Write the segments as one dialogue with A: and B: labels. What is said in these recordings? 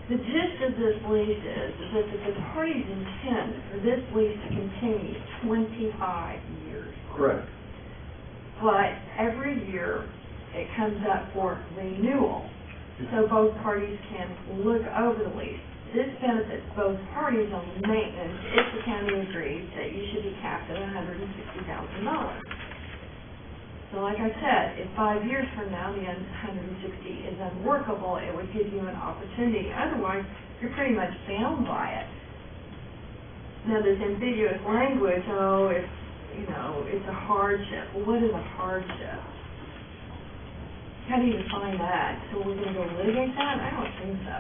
A: The gist of this lease is that the parties intend for this lease to continue 25 years.
B: Correct.
A: But every year it comes up for renewal, so both parties can look over the lease. This benefits both parties on the maintenance if the county agrees that you should be capped at $160,000. So like I said, if 5 years from now the 160 is unworkable, it would give you an opportunity. Otherwise, you're pretty much bound by it. Now this ambiguous language, oh, if, you know, it's a hardship. Well, what is a hardship? How do you define that? So we're going to go litigate that? I don't think so.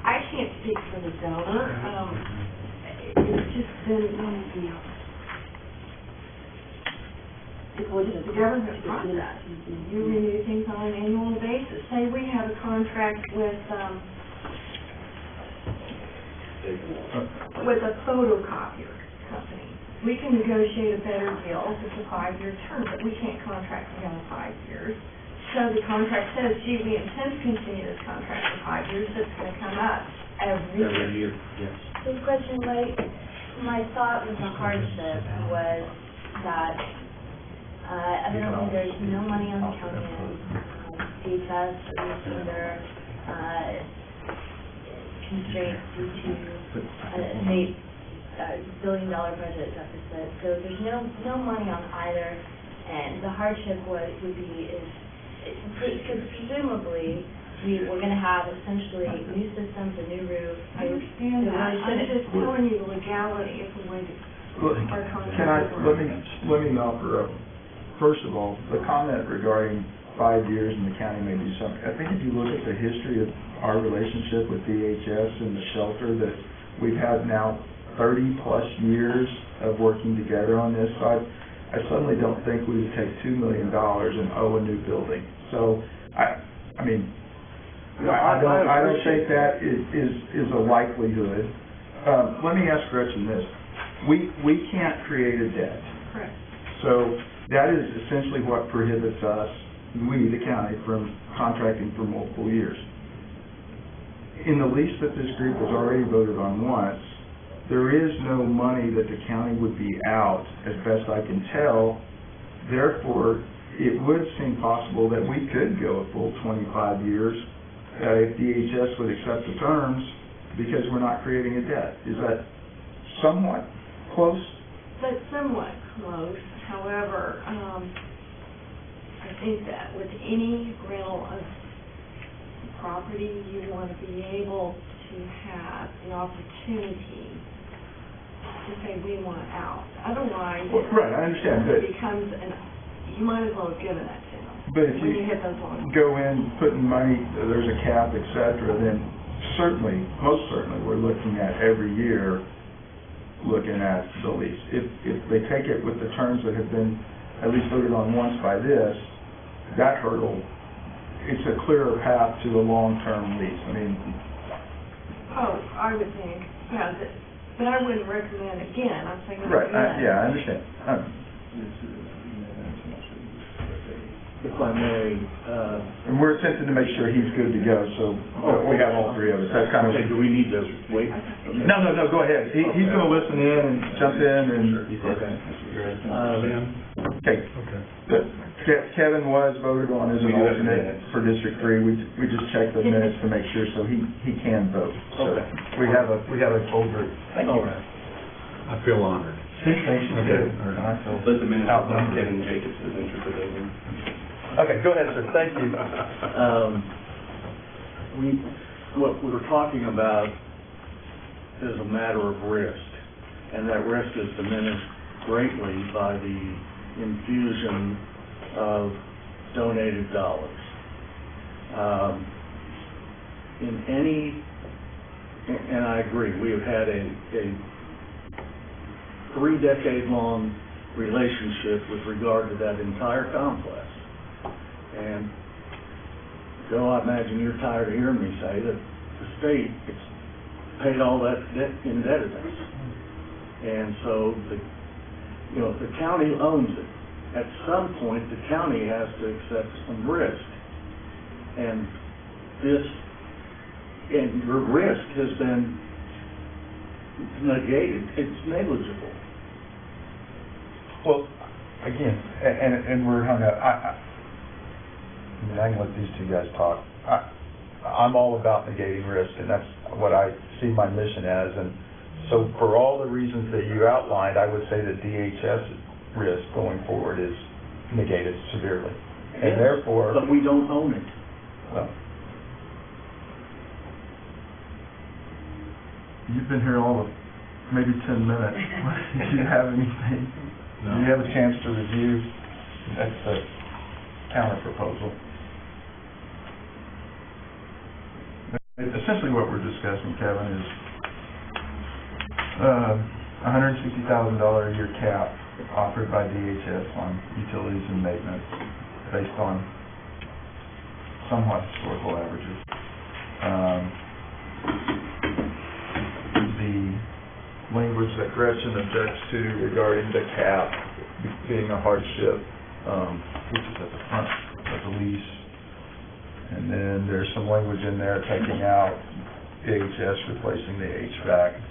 A: I can't speak for the donor. It's just been, the government process. You renew things on an annual basis. Say we have a contract with a photocopier company. We can negotiate a better deal if it's a 5-year term, but we can't contract beyond 5 years. So the contract says, gee, we intend to continue this contract for 5 years, so it's going to come up every year.
C: Yes.
D: This question, my thought with the hardship was that evidently there's no money on the county end. DHS is under constraints due to a state billion-dollar budget deficit. So there's no money on either end. The hardship would be because presumably we're going to have essentially new systems, a new roof.
A: I understand that. I'm just telling you the legality of the way our contract works.
B: Let me offer up. First of all, the comment regarding 5 years in the county may be something. I think if you look at the history of our relationship with DHS and the shelter, that we've had now 30+ years of working together on this side, I suddenly don't think we would take $2 million and owe a new building. So, I mean, I don't think that is a likelihood. Let me ask Gretchen this. We can't create a debt.
A: Correct.
B: So that is essentially what prohibits us, we, the county, from contracting for multiple years. In the lease that this group has already voted on once, there is no money that the county would be out, as best I can tell. Therefore, it would seem possible that we could go a full 25 years if DHS would accept the terms, because we're not creating a debt. Is that somewhat close?
A: That's somewhat close. However, I think that with any rental of property, you want to be able to have the opportunity to say we want out. Otherwise,
B: right, I understand, but
A: it becomes you might as well have given that to them.
B: But if
A: you hit those lines,
B: go in, putting money, there's a cap, etc., then certainly, most certainly, we're looking at every year, looking at the lease. If they take it with the terms that have been at least voted on once by this, that hurdle, it's a clearer path to a long-term lease. I mean,
A: I would think, yeah, but I wouldn't recommend again. I'm saying
B: right. I understand.
C: If I may,
B: and we're attempting to make sure he's good to go, so we have all three of us. That's kind of.
C: Okay, do we need to wait?
B: No, go ahead. He's going to listen in and jump in and. Okay. Kevin was voted on as an alternate for District 3. We just checked the minutes to make sure, so he can vote. So
C: okay.
B: We have a full group. Thank you.
C: All right.
E: I feel honored.
B: Thanks.
E: Okay.
B: I feel
E: Let the minutes of
B: outnumbered.
E: Kevin Jacobs is interested in.
B: Okay, go ahead, sir. Thank you.
C: What we're talking about is a matter of risk, and that risk is diminished greatly by the infusion of donated dollars. And I agree, we have had a 3-decade-long relationship with regard to that entire complex. And Joe, I imagine you're tired of hearing me say that the state paid all that debt indebtedness. And so the county owns it. At some point, the county has to accept some risk. And this, and your risk has been negated, it's negligible.
B: Well, again, and we're hung up, I mean, I can let these two guys talk. I'm all about negating risk, and that's what I see my mission as, and so for all the reasons that you outlined, I would say that DHS risk going forward is negated severely, and therefore...
C: But we don't own it.
B: Well, you've been here all of maybe 10 minutes. Do you have anything?
E: No.
B: Do you have a chance to review? That's the counter proposal. Essentially what we're discussing, Kevin, is $160,000 a year cap offered by DHS on utilities and maintenance based on somewhat historical averages. The language that Gretchen objects to regarding the cap being a hardship, which is at the front of the lease. And then there's some language in there taking out DHS replacing the HVAC.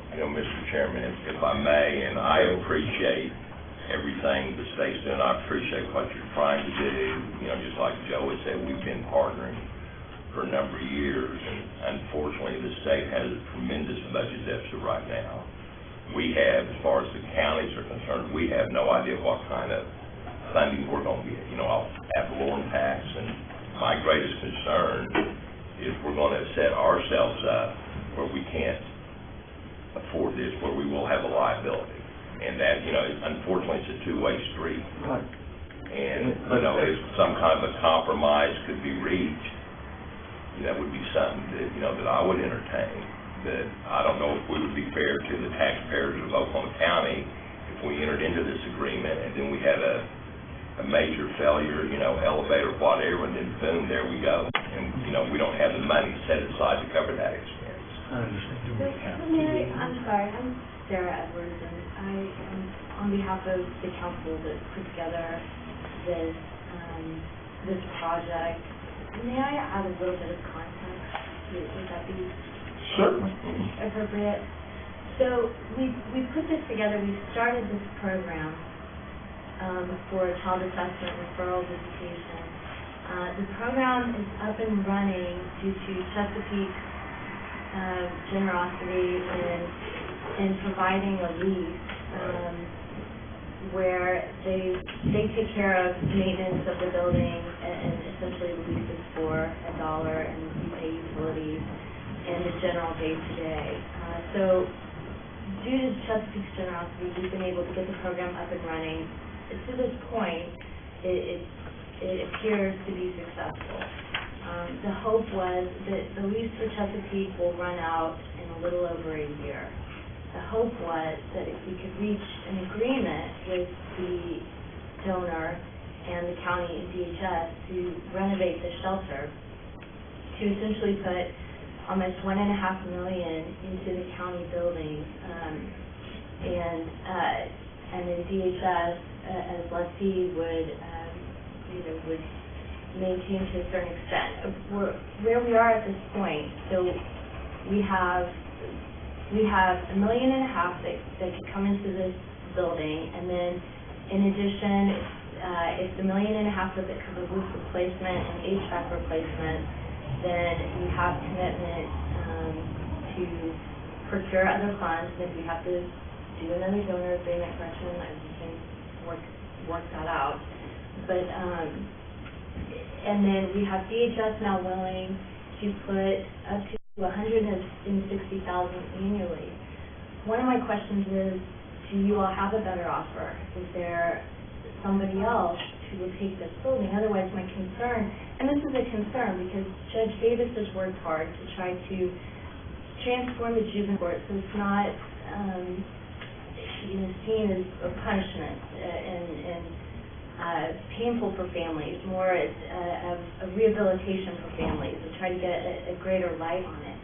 F: You know, Mr. Chairman, if I may, and I appreciate everything the state's doing, I appreciate what you're trying to do. You know, just like Joe had said, we've been partnering for a number of years, and unfortunately the state has a tremendous budget deficit right now. We have, as far as the counties are concerned, we have no idea what kind of funding we're going to get, you know, off ad valorem tax, and my greatest concern is we're going to set ourselves up where we can't afford this, where we will have a liability. And that, you know, unfortunately, it's a two-way street.
C: Right.
F: And, you know, if some kind of a compromise could be reached, that would be something that, you know, that I would entertain. But I don't know if we would be fair to the taxpayers of Oklahoma County if we entered into this agreement and then we had a major failure, you know, elevator, whatever, and then boom, there we go. And, you know, we don't have the money set aside to cover that expense.
C: I understand.
D: Mary, I'm sorry, I'm Sarah Edwards, and I am on behalf of the council that put together this, this project. May I add a little bit of context? Would that be
B: Certainly.
D: appropriate? So we put this together, we started this program for child assessment referral visitation. The program is up and running due to Chesapeake's generosity in providing a lease where they take care of maintenance of the building and essentially the lease is for $1 and you pay utilities and the general day-to-day. So due to Chesapeake's generosity, we've been able to get the program up and running. To this point, it appears to be successful. The hope was that the lease for Chesapeake will run out in a little over a year. The hope was that if we could reach an agreement with the donor and the county and DHS to renovate the shelter, to essentially put almost $1.5 million into the county buildings, and then DHS as lessee would maintain to a certain extent. Where we are at this point, so we have $1.5 million that could come into this building, and then in addition, if the $1.5 million that covers roof replacement and HVAC replacement, then we have commitment to procure other funds, and if we have to do another donor agreement, Gretchen, we can work that out. But and then we have DHS now willing to put up to $160,000 annually. One of my questions is, do you all have a better offer? Is there somebody else who will take this building? Otherwise, my concern, and this is a concern because Judge Davis has worked hard to try to transform the juvenile court so it's not seen as a punishment and painful for families, more as a rehabilitation for families, to try to get a greater light on it.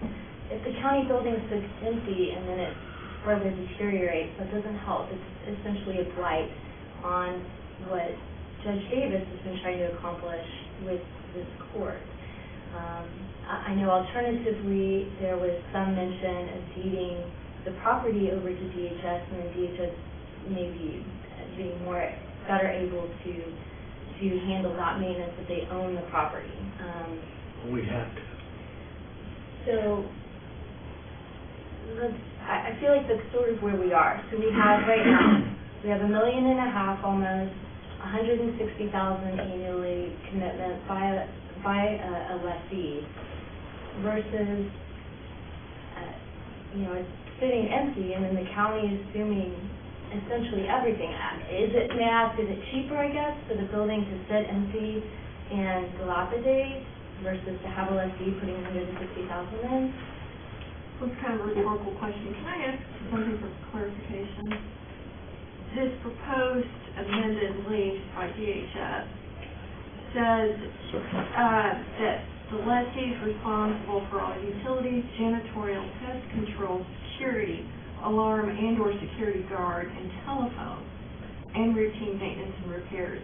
D: If the county building sits empty and then it's further deteriorate, so it doesn't help. It's essentially a blight on what Judge Davis has been trying to accomplish with this court. I know alternatively, there was some mention of deeding the property over to DHS, and then DHS maybe being better able to handle that maintenance if they own the property.
C: We have to.
D: So, I feel like that's sort of where we are. So we have right now, we have $1.5 million almost, $160,000 annually commitment by a lessee versus, it's sitting empty, and then the county is assuming essentially everything. May I ask, is it cheaper, I guess, for the building to sit empty and dilapidate versus to have a lessee putting $160,000 in?
A: Well, it's kind of a rhetorical question. Can I ask something for clarification? This proposed amended lease by DHS says that the lessee is responsible for all utilities, janitorial, pest control, security, alarm and/or security guard, and telephone, and routine maintenance and repairs.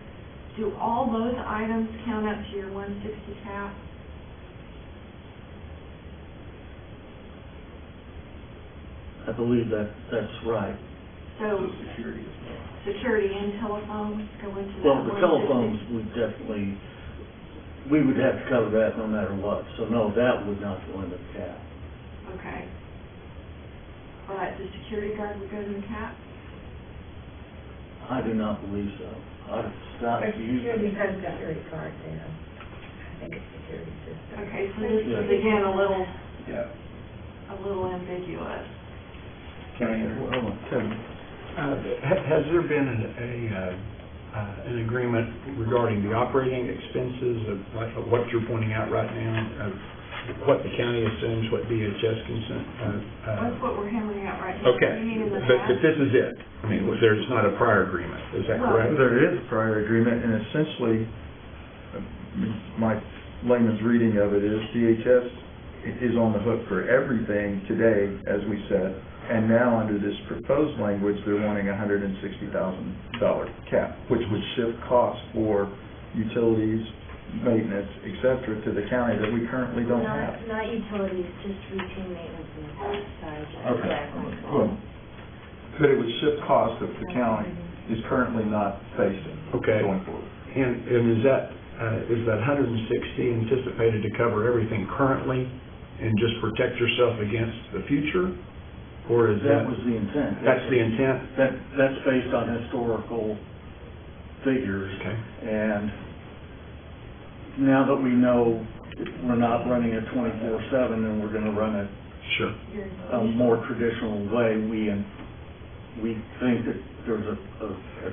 A: Do all those items count up to your 160 cap?
C: I believe that's right.
A: So
B: Security as well.
A: security and telephone go into that?
C: Well, the
A: 160?
C: telephones, we would have to cover that no matter what. So no, that would not go into the cap.
A: Okay. But the security guard would go to the cap?
C: I do not believe so. I've stopped using it.
G: security guard there. I think it's security system.
A: Okay, so this is again a little
B: Yeah.
A: ambiguous.
E: Kevin, has there been an agreement regarding the operating expenses of what you're pointing out right now, of what the county assumes, what DHS consent?
A: That's what we're hammering out right now.
E: Okay,
A: You mean in the
E: but
A: past?
E: this is it. I mean, there's not a prior agreement, is that
A: Well,
E: correct?
B: There is a prior agreement, and essentially, my layman's reading of it is DHS is on the hook for everything today, as we said, and now under this proposed language, they're wanting a $160,000 cap, which would shift costs for utilities, maintenance, et cetera, to the county that we currently don't have.
D: Not utilities, just routine maintenance and repairs. Sorry, just
B: Okay.
D: clarifying.
B: Well, but it would shift costs that the county is currently not facing
E: Okay.
B: going forward.
E: And is that 160 anticipated to cover everything currently and just protect yourself against the future? Or is
C: That was the intent.
E: That's the intent?
C: That's based on historical figures.
E: Okay.
C: And now that we know we're not running it 24/7 and we're gonna run it
E: Sure.
C: a more traditional way, we think that there's a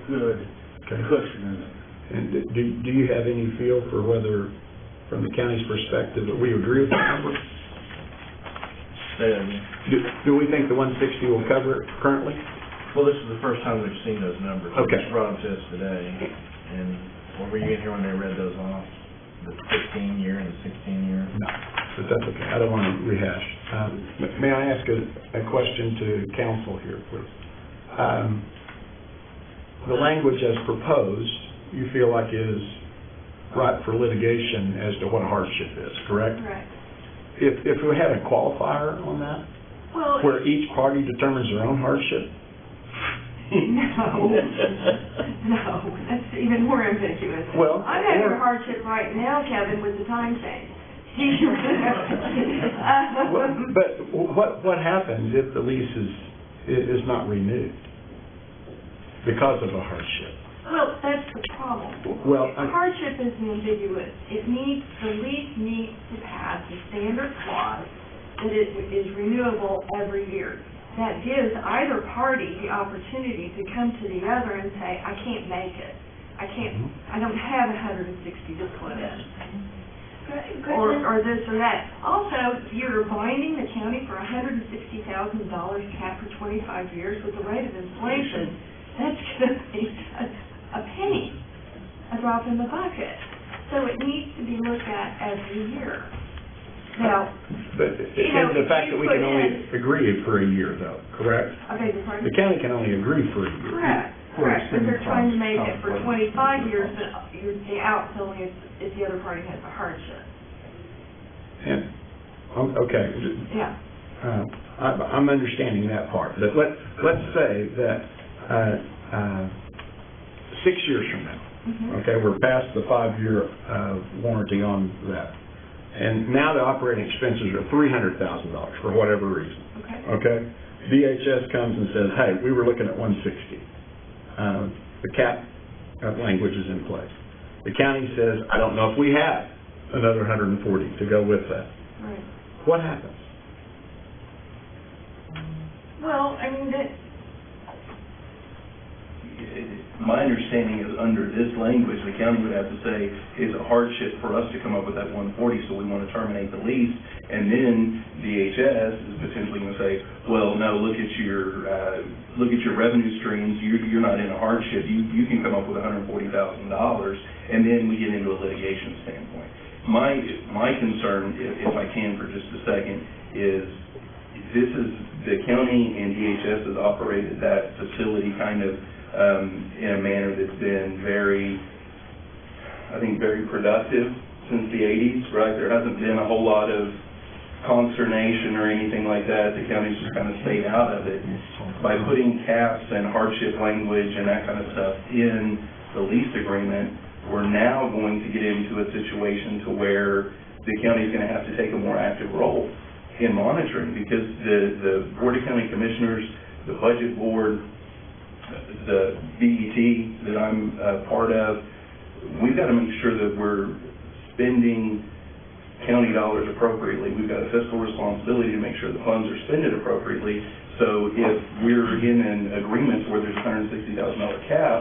C: good
E: Okay.
C: cushion in it.
E: And do you have any feel for whether, from the county's perspective, that we agree with that number? Do we think the 160 will cover it currently?
H: Well, this is the first time we've seen those numbers.
E: Okay.
H: They just brought them to us today, and were you in here when they read those off? The 15-year and the 16-year?
E: No, but that's okay. I don't want to rehash. May I ask a question to council here, please? The language as proposed, you feel like is ripe for litigation as to what a hardship is, correct?
A: Correct.
E: If we had a qualifier on that,
A: Well,
E: where each party determines their own hardship?
A: no, that's even more ambiguous.
E: Well,
A: I'm having
E: or-
A: a hardship right now, Kevin, with the time change.
E: But what happens if the lease is not renewed because of a hardship?
A: Well, that's the problem.
E: Well,
A: Hardship is ambiguous. The lease needs to pass a standard clause that it is renewable every year. That gives either party the opportunity to come to the other and say, I can't make it. I don't have 160 to put in. Or this or that. Also, you're binding the county for $160,000 cap for 25 years with the rate of inflation. That's going to be a penny, a drop in the bucket. So it needs to be looked at every year. Now,
E: But
A: You know,
E: the fact that we can
A: you
E: only
A: put
E: agree for a year though, correct?
A: okay, the
E: The county can only agree for a year.
A: correct,
B: For
A: correct, but they're
B: extended
A: trying to
B: terms,
A: make it for
B: conflict.
A: 25 years, but you're the out only if the other party has a hardship.
E: And, okay,
A: Yeah.
E: I'm understanding that part. But let's say that 6 years from now,
A: Mhm.
E: okay, we're past the 5-year warranty on that. And now the operating expenses are $300,000 for whatever reason,
A: Okay.
E: okay? DHS comes and says, hey, we were looking at 160. The cap language is in place. The county says, I don't know if we have another 140 to go with that.
A: Right.
E: What happens?
A: Well, I mean,
I: My understanding is under this language, the county would have to say, it's a hardship for us to come up with that 140, so we want to terminate the lease. And then DHS is potentially going to say, well, no, look at your revenue streams, you're not in a hardship, you can come up with $140,000, and then we get into a litigation standpoint. My concern, if I can for just a second, is this is, the county and DHS has operated that facility kind of in a manner that's been very productive since the 80s, right? There hasn't been a whole lot of consternation or anything like that. The county's just kind of stayed out of it. By putting caps and hardship language and that kind of stuff in the lease agreement, we're now going to get into a situation to where the county's going to have to take a more active role in monitoring, because the Board of County Commissioners, the Budget Board, the BET that I'm part of, we've got to make sure that we're spending county dollars appropriately. We've got a fiscal responsibility to make sure the funds are spent appropriately. So if we're in an agreement where there's a $160,000 cap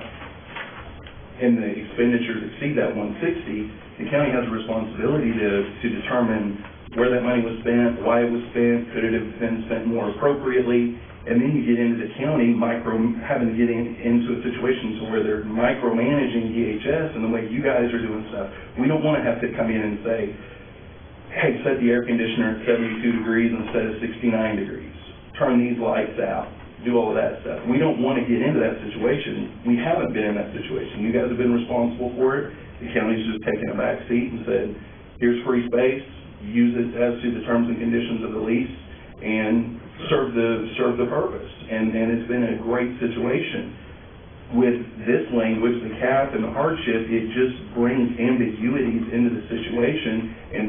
I: and the expenditures exceed that 160, the county has a responsibility to determine where that money was spent, why it was spent, could it have been spent more appropriately. And then you get into the county having to get into a situation where they're micromanaging DHS and the way you guys are doing stuff. We don't want to have to come in and say, hey, set the air conditioner at 72 degrees instead of 69 degrees. Turn these lights out. Do all of that stuff. We don't want to get into that situation. We haven't been in that situation. You guys have been responsible for it. The county's just taken a back seat and said, here's free space, use it as to the terms and conditions of the lease, and serve the purpose. And it's been a great situation. With this language, the cap and the hardship, it just brings ambiguities into the situation and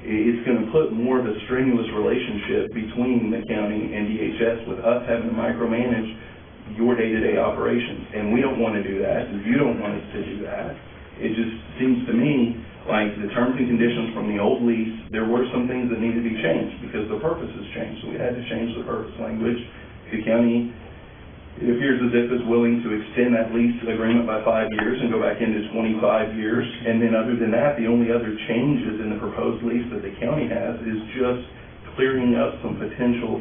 I: it's going to put more of a strenuous relationship between the county and DHS, with us having to micromanage your day-to-day operations. And we don't want to do that, and you don't want us to do that. It just seems to me like the terms and conditions from the old lease, there were some things that needed to be changed because the purpose has changed. So we had to change the purpose language. The county, it appears as if is willing to extend that lease agreement by 5 years and go back into 25 years. And then other than that, the only other changes in the proposed lease that the county has is just clearing up some potential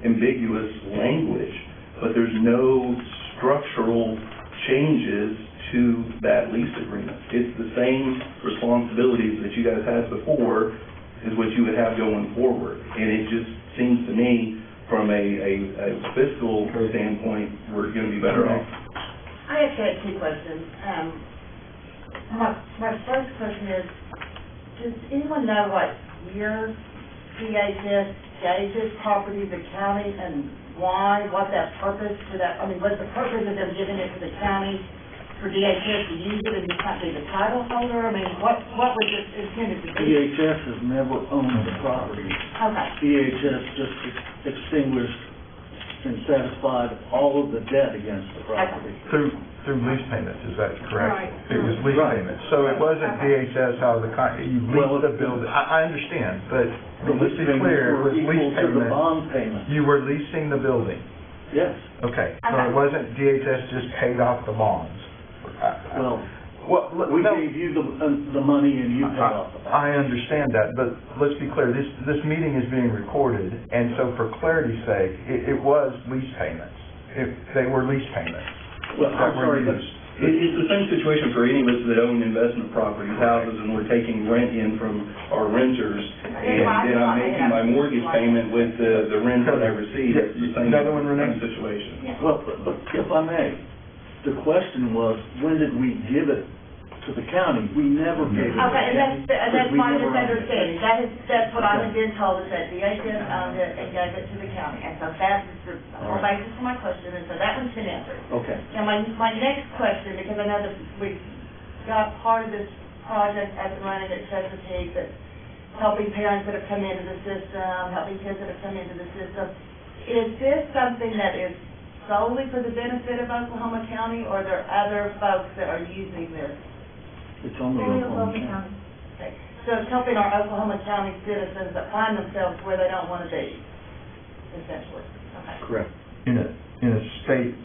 I: ambiguous language. But there's no structural changes to that lease agreement. It's the same responsibilities that you guys had before is what you would have going forward. And it just seems to me, from a fiscal standpoint, we're going to be better off.
G: I actually have two questions. My first question is, does anyone know what year DHS gave this property to the county and why, what that purpose for that, I mean, what's the purpose of them giving it to the county for DHS to use it and you can't be the title holder? I mean, what was it intended to be?
C: DHS has never owned the property.
G: Okay.
C: DHS just extinguished and satisfied all of the debt against the property.
B: Through lease payments, is that correct?
A: Right.
B: It was lease
C: Right.
B: payments. So it wasn't DHS how you
C: Well,
B: leased the building. I understand, but
C: The
B: let's
C: lease
B: be clear, it
C: payments were
B: was
C: equal
B: lease
C: to the
B: payment.
C: bond payment.
B: You were leasing the building.
C: Yes.
B: Okay, so
G: Okay.
B: it wasn't DHS just paid off the bonds.
C: Well,
B: We
C: we gave you the money and you paid off the bond.
B: I understand that, but let's be clear, this meeting is being recorded, and so for clarity's sake, it was lease payments. They were lease payments.
C: Well,
B: that
C: I'm
B: were
C: sorry, but
B: used.
I: It's the same situation for any of us that own investment properties, houses, and we're taking rent in from our renters, and then I'm making my mortgage payment with the rent that I receive. It's the same
B: Another one, Renee?
I: situation.
C: Well, but if I may, the question was, when did we give it to the county? We never gave it to the
G: Okay,
C: county.
G: and that's
C: We
G: my
C: never owned it.
G: misunderstanding. That's what I have been told, is that DHS owned it and gave it to the county. And so that's the whole basis for my question, and so that one's been answered.
C: Okay.
G: Now, my next question, because I know that we've got part of this project up and running at Chesapeake, that's helping parents that have come into the system, helping kids that have come into the system. Is this something that is solely for the benefit of Oklahoma County, or are there other folks that are using this?
C: It's only Oklahoma County.
G: Okay, so it's helping our Oklahoma County citizens that find themselves where they don't want to be, essentially. Okay.
C: Correct.
B: In a state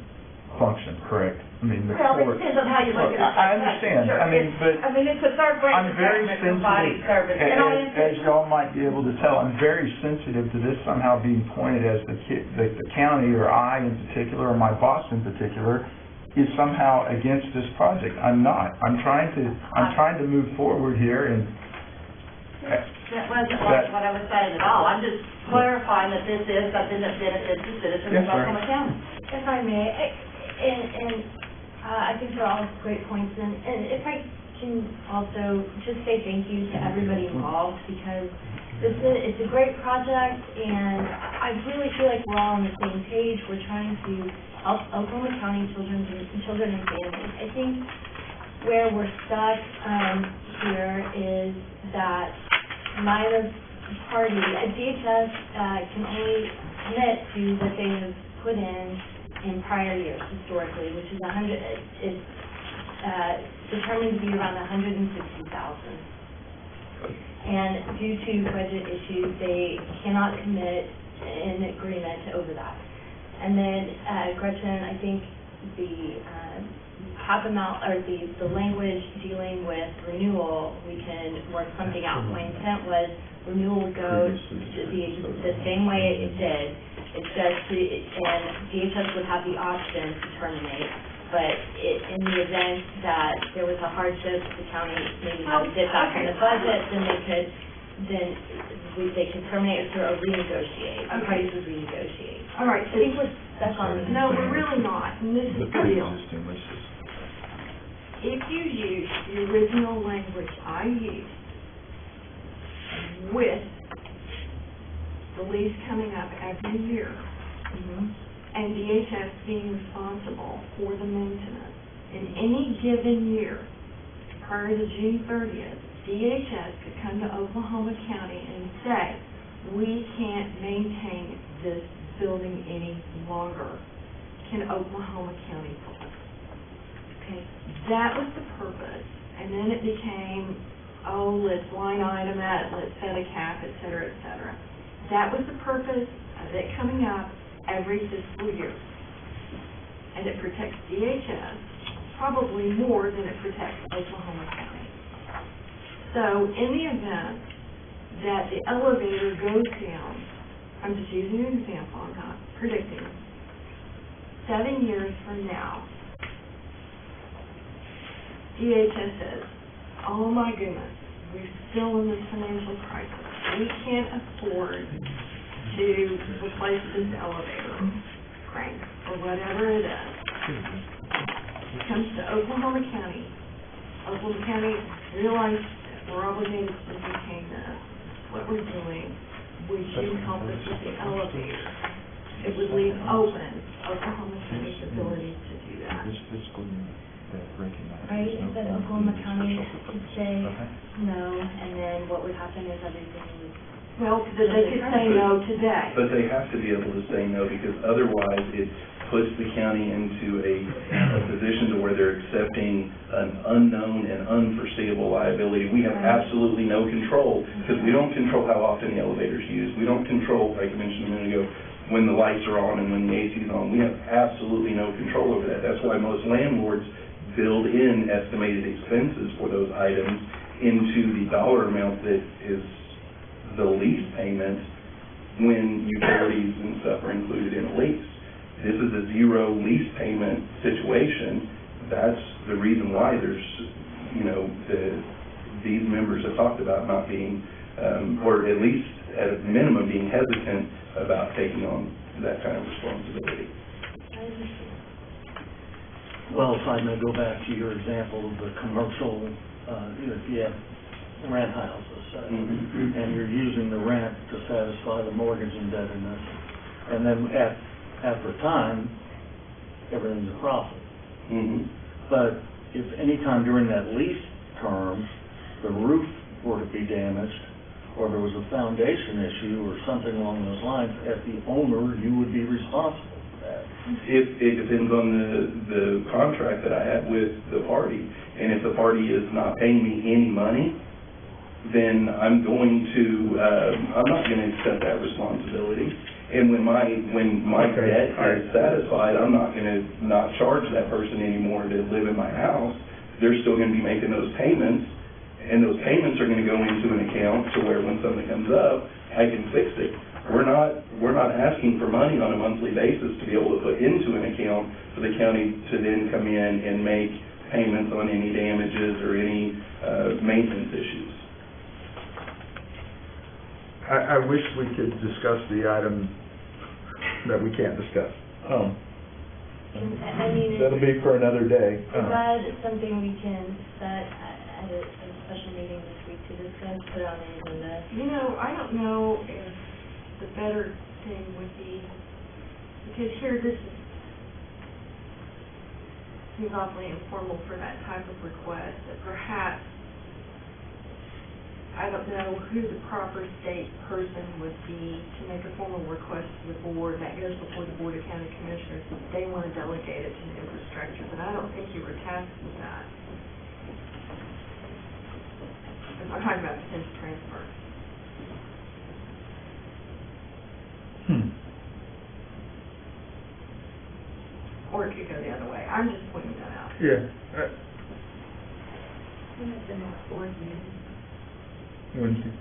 B: function, correct? I mean, the
G: Well, it
B: court.
G: depends on how you look at it.
B: I understand.
G: Sure.
B: I mean, but
G: I mean, it's a third rate
B: I'm very
G: government providing
B: sensitive,
G: service. And I
B: as y'all might be able to tell, I'm very sensitive to this somehow being pointed as the county, or I in particular, or my boss in particular, is somehow against this project. I'm not. I'm trying to move forward here, and
G: That wasn't what I was saying at all. I'm just clarifying that this is something that benefits the citizens
B: Yes,
G: of
B: sir.
G: Oklahoma County.
D: If I may, I think they're all great points, and if I can also just say thank you to everybody involved, because it's a great project, and I really feel like we're all on the same page. We're trying to help Oklahoma County children and families. I think where we're stuck here is that neither party, DHS can only commit to what they have put in prior years historically, which is determined to be around $160,000. And due to budget issues, they cannot commit an agreement over that. And then, Gretchen, I think the the language dealing with renewal, we can work something out. My intent was renewal would go the same way it did. It's just, and DHS would have the option to terminate. But in the event that there was a hardship, the county maybe had to dip back in the budget, they could terminate or renegotiate. The parties would renegotiate.
A: All right,
D: I think we're stuck on.
A: no, we're really not, and this is the deal. If you use the original language I used with the lease coming up every year, and DHS being responsible for the maintenance, in any given year, prior to June 30th, DHS could come to Oklahoma County and say, we can't maintain this building any longer. Can Oklahoma County help us? Okay, that was the purpose, and then it became, let's line item it, let's set a cap, et cetera, et cetera. That was the purpose of it coming up every fiscal year. And it protects DHS probably more than it protects Oklahoma County. So in the event that the elevator goes down, I'm just using an example, I'm not predicting, 7 years from now, DHS says, oh my goodness, we're still in this financial crisis. We can't afford to replace this elevator crank or whatever it is. It comes to Oklahoma County. Oklahoma County realizes that we're obligated to maintain this. What we're doing, would you help us with the elevator? It would leave open Oklahoma County's ability to do that.
D: Right, that Oklahoma County could say no, and then what would happen is everything would.
A: Well, that they could say no today.
I: But they have to be able to say no, because otherwise it puts the county into a position to where they're accepting an unknown and unforeseeable liability. We have absolutely no control, because we don't control how often the elevator's used. We don't control, like I mentioned a minute ago, when the lights are on and when the AC's on. We have absolutely no control over that. That's why most landlords build in estimated expenses for those items into the dollar amount that is the lease payment when utilities and stuff are included in a lease. This is a zero lease payment situation that's the reason why there's, you know, these members have talked about not being, or at least at a minimum being hesitant about taking on that kind of responsibility.
C: Well, if I may go back to your example of the commercial, if you have rent houses, and you're using the rent to satisfy the mortgage indebtedness, and then after time, everything's a profit. But if any time during that lease term, the roof were to be damaged, or there was a foundation issue or something along those lines, as the owner, you would be responsible for that.
I: It depends on the contract that I have with the party, and if the party is not paying me any money, then I'm not gonna accept that responsibility. And when my debt is satisfied, I'm not gonna not charge that person anymore to live in my house. They're still gonna be making those payments, and those payments are gonna go into an account to where when something comes up, I can fix it. We're not asking for money on a monthly basis to be able to put into an account for the county to then come in and make payments on any damages or any maintenance issues.
B: I wish we could discuss the item that we can't discuss.
D: I mean,
B: That'll be for another day.
D: is that something we can set at a special meeting this week to discuss, put on the agenda?
A: You know, I don't know if the better thing would be, because here, this seems awfully informal for that type of request, that perhaps, I don't know who the proper state person would be to make a formal request to the board. That goes before the Board of County Commissioners. They want to delegate it to the infrastructure, but I don't think you were tasked with that. I'm talking about potential transfer. Or it could go the other way. I'm just pointing that out.
B: Yeah.
D: When is the next board meeting?
B: Wednesday.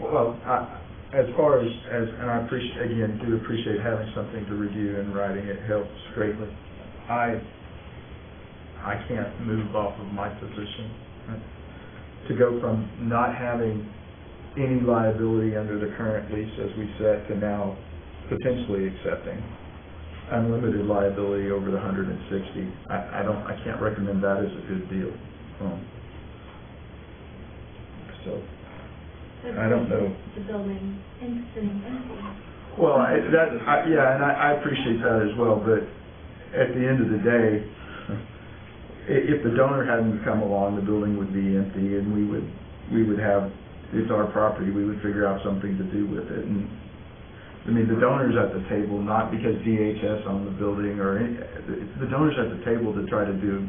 B: Well, as far as, and I do appreciate having something to review and writing, it helps greatly. I can't move off of my position. To go from not having any liability under the current lease as we set to now potentially accepting unlimited liability over the 160, I can't recommend that as a good deal. So, I don't know.
D: The building and sitting empty.
B: Well, I appreciate that as well, but at the end of the day, if the donor hadn't come along, the building would be empty, and we would have, it's our property, we would figure out something to do with it. And I mean, the donor's at the table not because DHS owned the building or the donor's at the table to try to do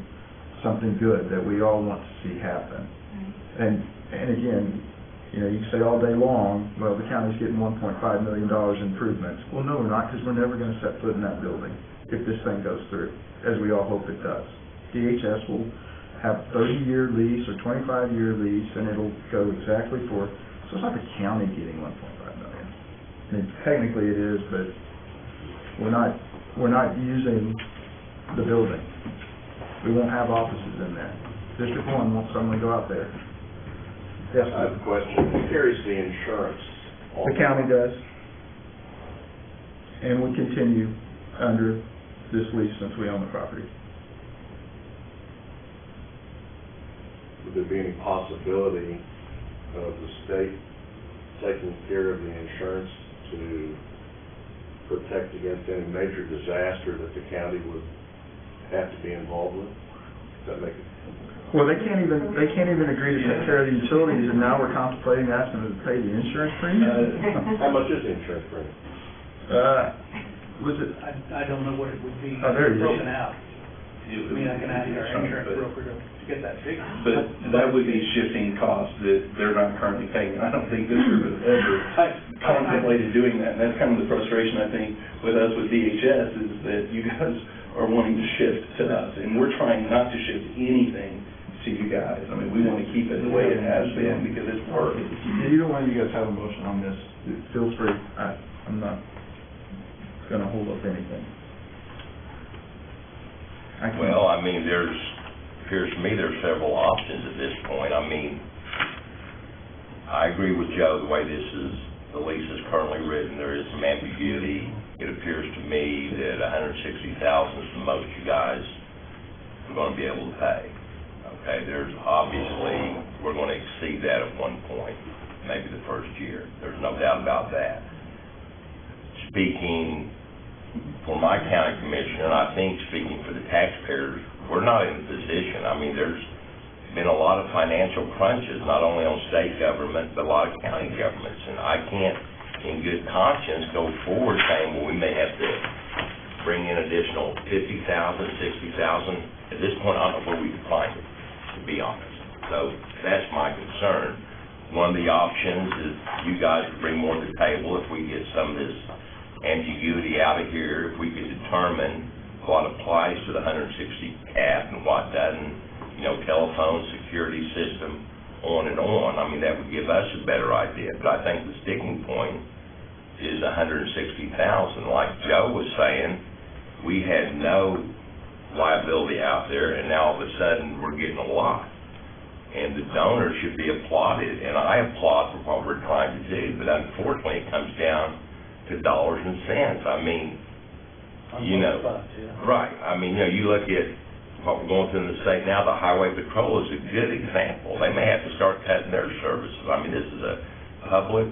B: something good that we all want to see happen.
D: Right.
B: And again, you know, you can say all day long, well, the county's getting $1.5 million improvements. Well, no, we're not, because we're never going to set foot in that building if this thing goes through, as we all hope it does. DHS will have 30-year lease or 25-year lease, and it'll go exactly so it's not the county getting $1.5 million. I mean, technically it is, but we're not using the building. We won't have offices in there. District 1 won't suddenly go out there. Yes,
J: I have a question. Who carries the insurance?
B: the county does. And we continue under this lease since we own the property.
J: Would there be any possibility of the state taking care of the insurance to protect against any major disaster that the county would have to be involved with? Does that make it?
B: Well, they can't even agree to take care of the utilities, and now we're contemplating asking them to pay the insurance premium?
J: How much is the insurance premium?
B: Was it?
K: I don't know what it would be
B: Oh, there you go.
K: broken out. I mean, I can ask our insurance broker to get that figured.
I: But that would be shifting costs that they're not currently paying. I don't think this group has ever contemplated doing that. And that's kind of the frustration, I think, with us with DHS, is that you guys are wanting to shift to us. And we're trying not to shift anything to to you guys. I mean, we want to keep it the way it has been because it's working.
B: If either one of you guys have a motion on this, feel free. I'm not gonna hold up anything.
F: Well, I mean, appears to me there's several options at this point. I mean, I agree with Joe, the way the lease is currently written, there is some ambiguity. It appears to me that $160,000 is the most you guys are gonna be able to pay. Okay, there's obviously, we're gonna exceed that at one point, maybe the first year. There's no doubt about that. Speaking for my county commissioner, and I think speaking for the taxpayers, we're not in a position, I mean, there's been a lot of financial crunches, not only on state government, but a lot of county governments, and I can't, in good conscience, go forward saying, well, we may have to bring in additional $50,000, $60,000. At this point, I don't know where we can find it, to be honest. So that's my concern. One of the options is you guys bring more to the table if we get some of this ambiguity out of here, if we could determine what applies to the 160 cap and what doesn't, you know, telephone, security system, on and on. I mean, that would give us a better idea. But I think the sticking point is 160,000. Like Joe was saying, we had no liability out there, and now all of a sudden we're getting a lot. And the donor should be applauded, and I applaud for what we're trying to do, but unfortunately it comes down to dollars and cents. I mean, you know, right. I mean, you know, you look at what we're going through in the state now, the Highway Patrol is a good example. They may have to start cutting their services. I mean, this is a public,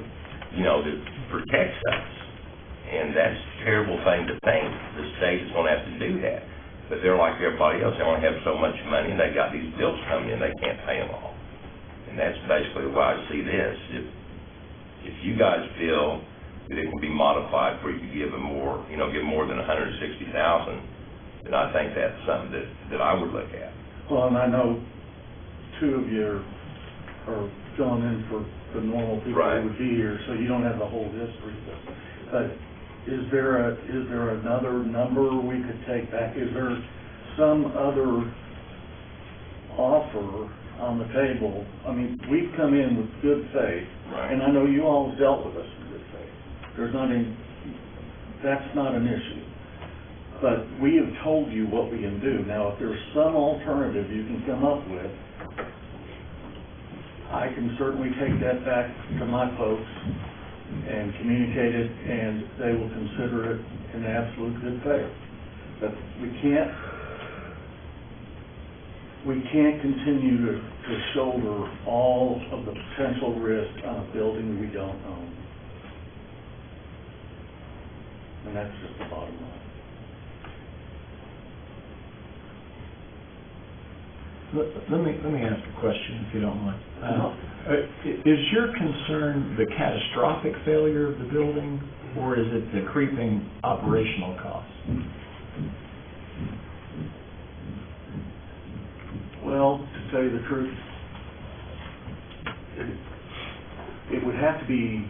F: you know, that protects us. And that's a terrible thing to think. The state is going to have to do that. But they're like everybody else. They only have so much money, and they got these bills coming in. They can't pay them all. And that's basically why I see this. If you guys feel that it can be modified where you can give them more, you know, give more than 160,000, then I think that's something that I would look at.
C: Well, and I know two of you are filling in for the normal people
F: Right.
C: who would be here, so you don't have the whole history. But is there another number we could take back? Is there some other offer on the table? I mean, we've come in with good faith,
F: Right.
C: and I know you all dealt with us in good faith. That's not an issue. But we have told you what we can do. Now, if there's some alternative you can come up with, I can certainly take that back to my folks and communicate it, and they will consider it in absolute good faith. But we can't continue to shoulder all of the potential risk on a building we don't own. And that's just the bottom line.
E: Let me ask a question, if you don't mind. Is your concern the catastrophic failure of the building, or is it the creeping operational costs?
C: Well, to tell you the truth, it would have to be,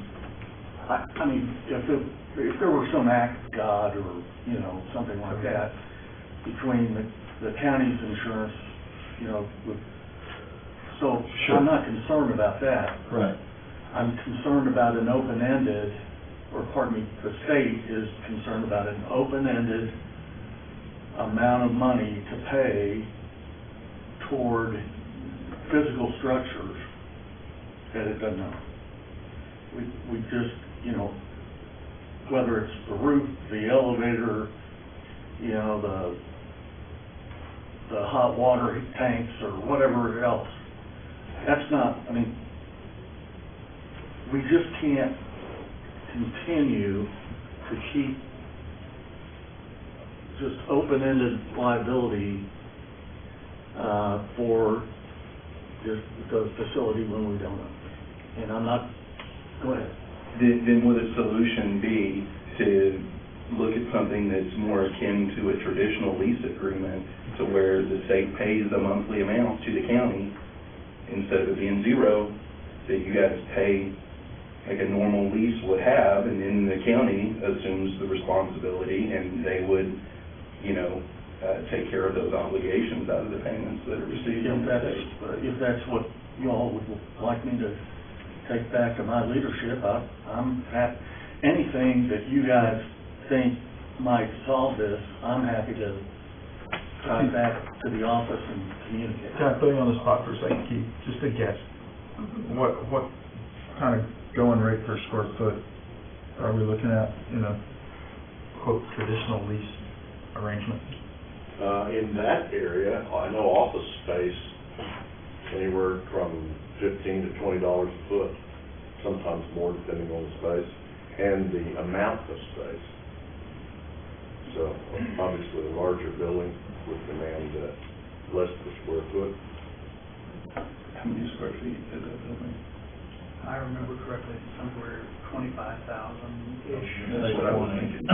C: I mean, if there were some act of God or, you know, something like that, between the county's insurance, you know, so
E: Sure.
C: I'm not concerned about that.
E: Right.
C: I'm concerned about an open-ended, or pardon me, the state is concerned about an open-ended amount of money to pay toward physical structures that it doesn't own. We just, you know, whether it's the roof, the elevator, you know, the hot water tanks or whatever else. That's not, I mean, we just can't continue to keep just open-ended liability for just the facility when we don't own it. And I'm not, go ahead.
I: Then would a solution be to look at something that's more akin to a traditional lease agreement, to where the state pays the monthly amount to the county, instead of it being zero, that you guys pay like a normal lease would have, and then the county assumes the responsibility, and they would, you know, take care of those obligations out of the payments that are received from the state.
C: If that's what y'all would like me to take back to my leadership, I'm happy. Anything that you guys think might solve this, I'm happy to drive back to the office and communicate.
B: Can I put you on the spot for a second, Keith? Just a guess. What kind of going rate per square foot are we looking at in a quote traditional lease arrangement?
J: In that area, I know office space, anywhere from $15 to $20 a foot, sometimes more depending on the space and the amount of space. So obviously a larger building would demand less per square foot.
I: How many square feet is that building?
K: I remember correctly, somewhere 25,000-ish.
I: That's what I was thinking.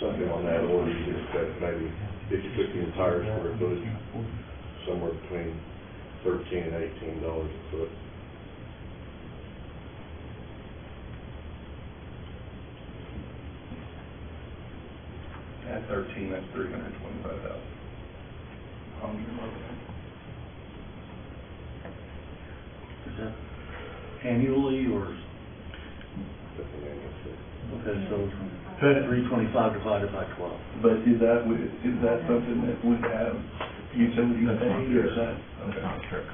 J: Something on that order, you could expect maybe, if you took the entire square footage, somewhere between $13 and $18 a foot.
I: At 13, that's 325,000.
C: Is that annually or?
J: That's an annual fee.
C: Okay, so 325 divided by 12.
I: But is that something that would have utility pay, or is that?
B: That's not true.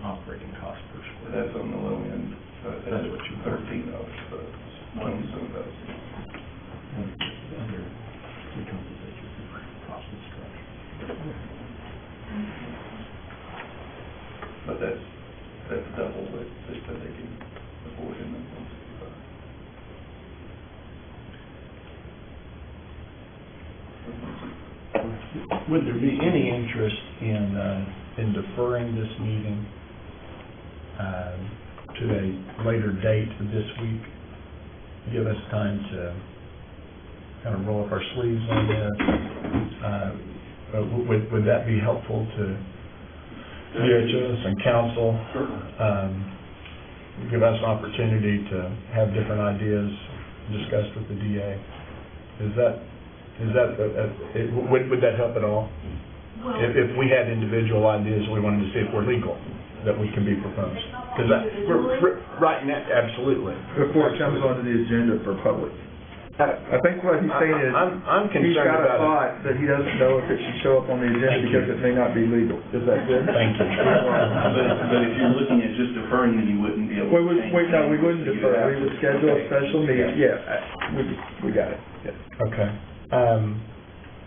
B: Operating cost per square.
I: That's on the low end.
B: That's what you-
I: $13, but $27,000.
B: Under the compensation for cost of structure.
I: But that's double what they said they can afford in the 165.
E: Would there be any interest in deferring this meeting to a later date this week? Give us time to kind of roll up our sleeves on this. Would that be helpful to DHS and council? Give us an opportunity to have different ideas discussed with the DA. Would that help at all?
A: Well,
E: If we had individual ideas, we wanted to see if we're legal, that we can be proposed. Because right now, absolutely.
B: Before it comes onto the agenda for public. I think what he's saying is,
E: I'm
B: he's
E: concerned
B: got a
E: about
B: thought that he doesn't know if it should show up on the agenda
E: Thank you.
B: because it may not be legal. Is that good?
E: Thank you.
I: But if you're looking at just deferring, then you wouldn't be able to change.
B: We wouldn't
I: things, so you
B: defer.
I: have
B: We would
I: to-
B: schedule a
I: okay.
B: special meeting. We got it. Yeah.
E: Okay.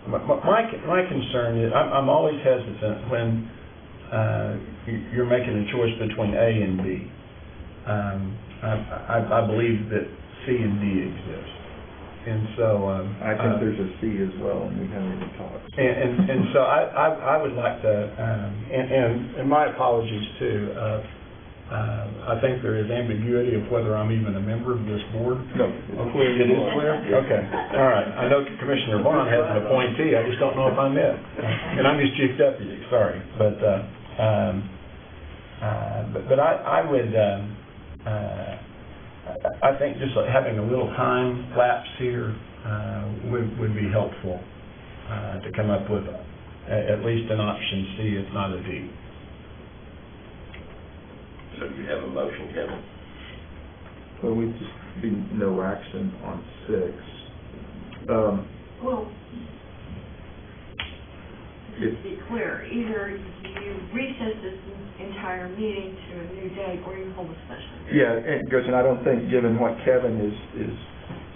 E: My concern is, I'm always hesitant when you're making a choice between A and B. I believe that C and D exist. And so,
B: I think there's a C as well, and we haven't even talked.
E: and so I would like to, and my apologies too, I think there is ambiguity of whether I'm even a member of this board.
B: No.
E: It is clear? Okay, all right. I know Commissioner Vaughn has an appointee, I just don't know if I'm it. And I'm his chief deputy, sorry. But I would, I think just having a little time lapse here would be helpful to come up with at least an option C, if not a D.
F: So you have a motion, Kevin?
B: So we'd just be no action on 6.
A: well, just to be clear, either you recess this entire meeting to a new date, or you hold a special meeting.
B: Yeah, and Gretchen, I don't think, given what Kevin is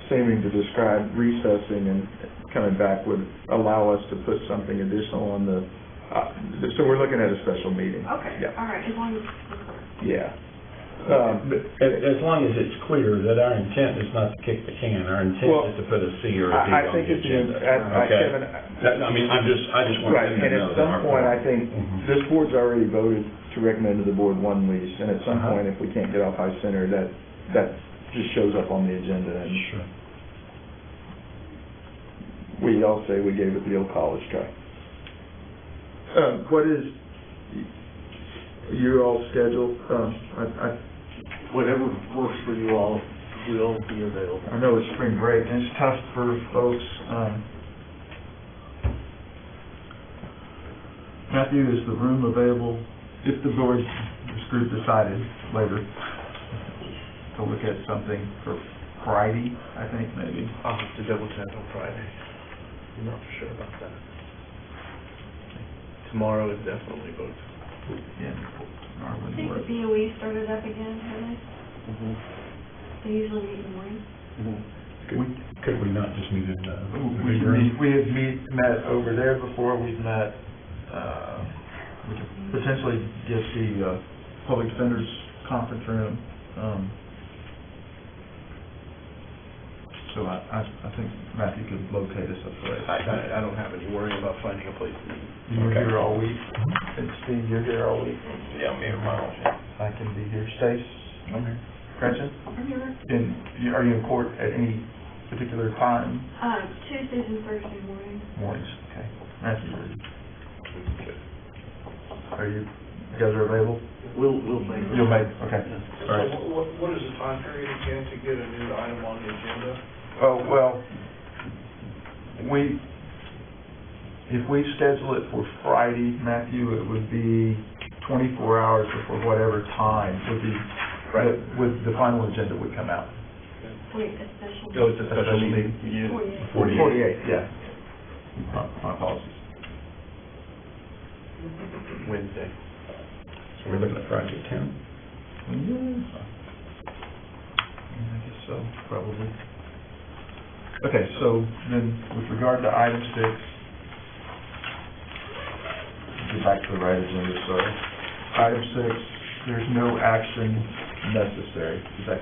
B: seeming to describe, recessing and coming back would allow us to put something additional on the, so we're looking at a special meeting.
A: Okay,
B: Yeah.
A: all right, as long as it's clear.
B: Yeah.
E: But as long as it's clear that our intent is not to kick the can, our
B: Well,
E: intent is to put a C or a D
B: I
E: on
B: think
E: the
B: it's,
E: agenda.
B: Kevin,
E: I mean, I just want
B: right,
E: them to
B: and
E: know
B: at
E: that
B: some
E: our-
B: point, I think,
E: Mhm.
B: this board's already voted to recommend to the board one lease, and at some
E: Uh-huh.
B: point, if we can't get off High Center, that just shows up on the agenda, and
E: Sure.
B: we all say we gave it the old college try. What is, you're all scheduled,
C: Whatever works for you all. will be available.
B: I know it's spring break, and it's tough for folks. Matthew, is the room available if the board, this group decided later to look at something for Friday, I think, maybe?
H: I'll have to double check on Friday. I'm not for sure about that. Tomorrow is definitely booked.
B: Yeah.
A: I think the BOE started up again, haven't they? They usually meet in the morning.
E: Could we not just meet in the big room?
B: We have met over there before. We've met, we could potentially get the public defender's conference room. So I think Matthew could locate us a place.
H: I don't have any worry about finding a place to meet.
B: You're here all week. And Steve, you're here all week.
F: Yeah, I'm here tomorrow.
B: I can be here. Stace?
E: I'm here.
B: Gretchen?
A: I'm here.
B: And are you in court at any particular time?
A: Tuesdays and Thursday morning.
B: Mornings, okay. Matthew, are you guys are available?
C: We'll make.
B: You'll make, okay. All right.
K: What is the time period again to get a new item on the agenda?
B: Oh, well, if we schedule it for Friday, Matthew, it would be 24 hours before whatever time would be, the final agenda would come out.
A: Wait, a special.
H: Oh, it's a special meeting.
B: 48, yeah. My apologies.
H: Wednesday.
E: So we're looking at Friday at 10?
B: I guess so, probably. Okay, so then with regard to item 6, get back to the right agenda, sorry. Item 6, there's no action necessary. Is that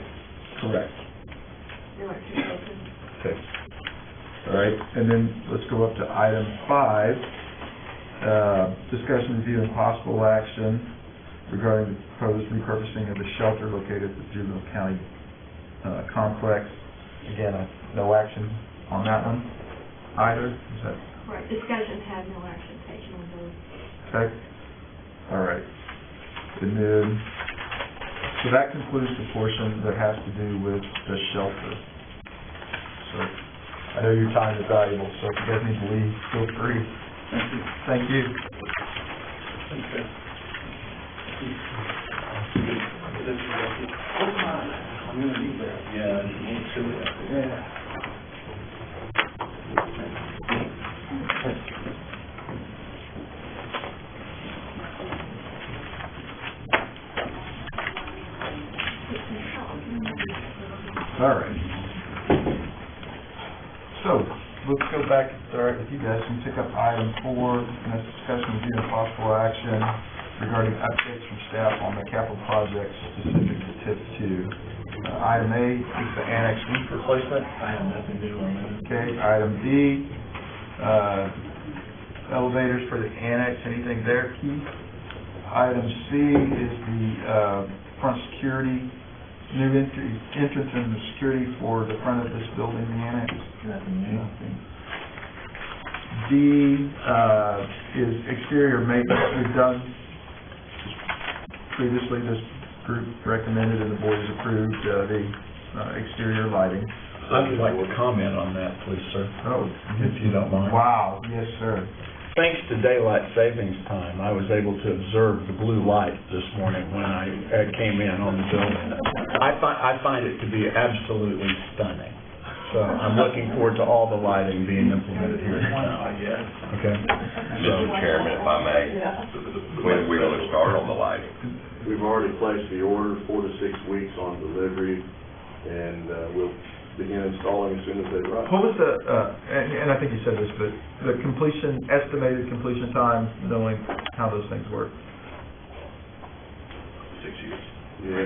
B: correct?
A: No action taken.
B: Okay. All right, and then let's go up to item 5, discussion, review, and possible action regarding the proposed repurposing of the shelter located at the Juvenile County complex. Again, no action on that one either. Is that
A: Right, discussion had no action taken on those.
B: okay? All right. And then, so that concludes the portion that has to do with the shelter. So I know your time is valuable, so if you guys need to leave, feel free. Thank you.
C: I'm gonna be there. Yeah, me too. Yeah.
B: All right. So, let's go back, all right, with you guys, and pick up item 4, and that's discussion, review, and possible action regarding updates from staff on the capital projects specific to TIP 2. Item A is the annex roof replacement.
H: I have nothing new on that.
B: Okay, item B, elevators for the annex, anything there, Keith? Item C is the front security, new entrance and the security for the front of this building, the annex.
H: Nothing new.
B: D is exterior maintenance. We've done previously, this group recommended and the board has approved the exterior lighting.
E: I would like to comment on that, please, sir.
B: Oh,
E: if you don't mind.
B: Wow, yes, sir.
E: Thanks to daylight savings time, I was able to observe the blue light this morning when I came in on the building. I find it to be absolutely stunning. So I'm looking forward to all the lighting being implemented here in town. Okay?
F: Mr. Chairman, if I may, when are we going to start on the lighting?
J: We've already placed the order, 4 to 6 weeks on delivery, and we'll begin installing as soon as they arrive.
B: What was the, and I think you said this, but the estimated completion time, knowing how those things work?
F: 6 years.
J: Yeah.